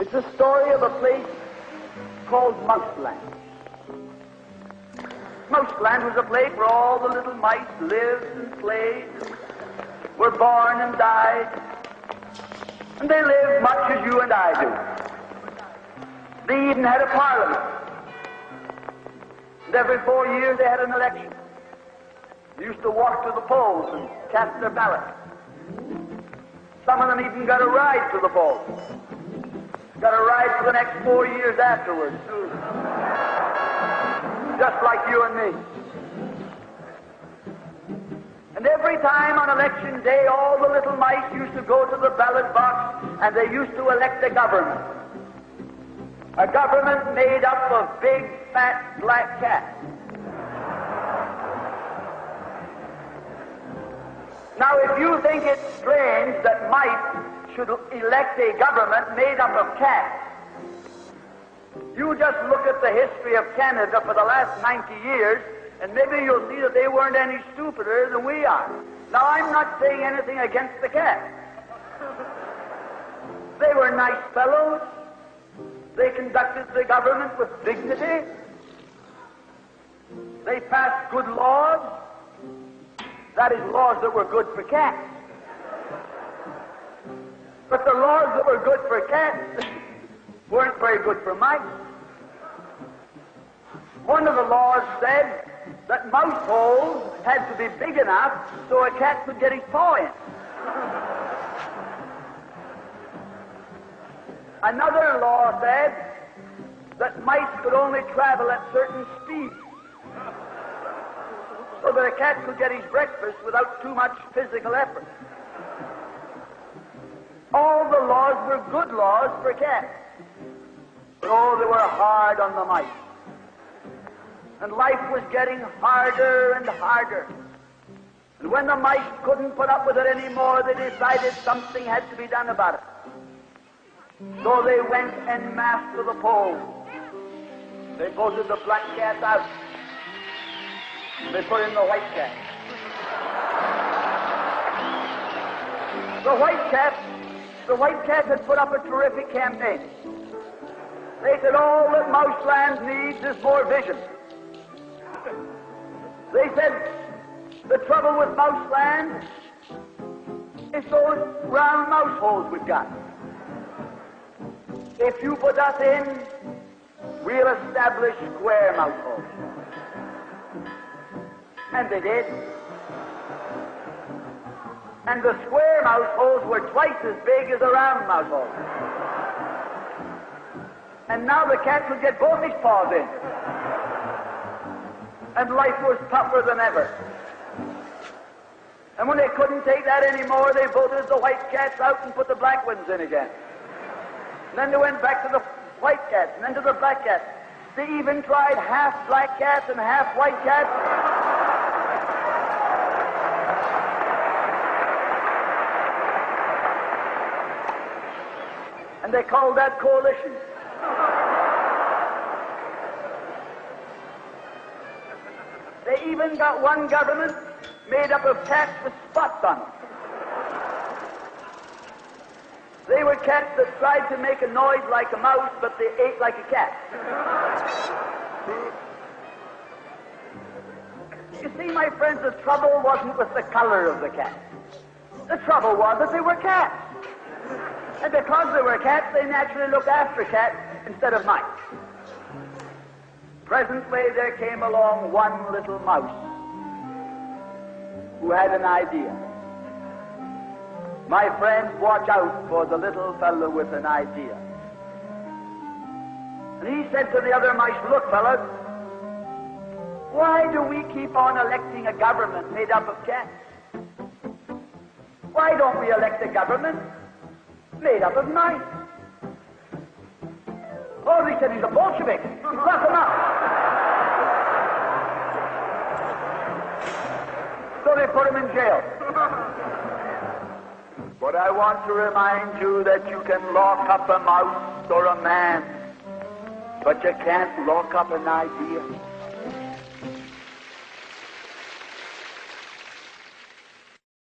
It's the story of a place called Mouseland. Mouseland was a place where all the little mice lived and played, were born and died, and they lived much as you and I do. They even had a parliament. And every 4 years they had an election. They used to walk to the polls and cast their ballot. Some of them even got a ride to the polls. Got a ride for the next 4 years afterwards, too. Just like you and me. And every time on election day, all the little mice used to go to the ballot box and they used to elect a government. A government made up of big, fat, black cats. Now, if you think it's strange that mice should elect a government made up of cats, you just look at the history of Canada for the last 90 years, and maybe you'll see that they weren't any stupider than we are. Now, I'm not saying anything against the cats. They were nice fellows. They conducted the government with dignity. They passed good laws. That is, laws that were good for cats. But the laws that were good for cats weren't very good for mice. One of the laws said that mouse holes had to be big enough so a cat could get his paw in. Another law said that mice could only travel at certain speeds so that a cat could get his breakfast without too much physical effort. All the laws were good laws for cats. But oh, they were hard on the mice. And life was getting harder and harder. And when the mice couldn't put up with it anymore, they decided something had to be done about it. So they went en masse to the polls. They voted the black cat out. They put in the white cat. The white cat had put up a terrific campaign. They said all that Mouseland needs is more vision. They said the trouble with Mouseland is those round mouse holes we've got. If you put us in, we'll establish square mouse holes. And they did. And the square mouse holes were twice as big as the round mouse holes. And now the cat could get both his paws in. And life was tougher than ever. And when they couldn't take that anymore, they voted the white cats out and put the black ones in again. And then they went back to the white cats, and then to the black cats. They even tried half black cats and half white cats. And they called that coalition. They even got one government made up of cats with spots on them. They were cats that tried to make a noise like a mouse, but they ate like a cat. You see, my friends, the trouble wasn't with the color of the cat. The trouble was that they were cats. And because they were cats, they naturally looked after cats instead of mice. Presently, there came along one little mouse who had an idea. My friends, watch out for the little fellow with an idea. And he said to the other mice, look, fellows, why do we keep on electing a government made up of cats? Why don't we elect a government made up of mice? Oh, they said he's a Bolshevik. Lock him up. So they put him in jail. But I want to remind you that you can lock up a mouse or a man, but you can't lock up an idea.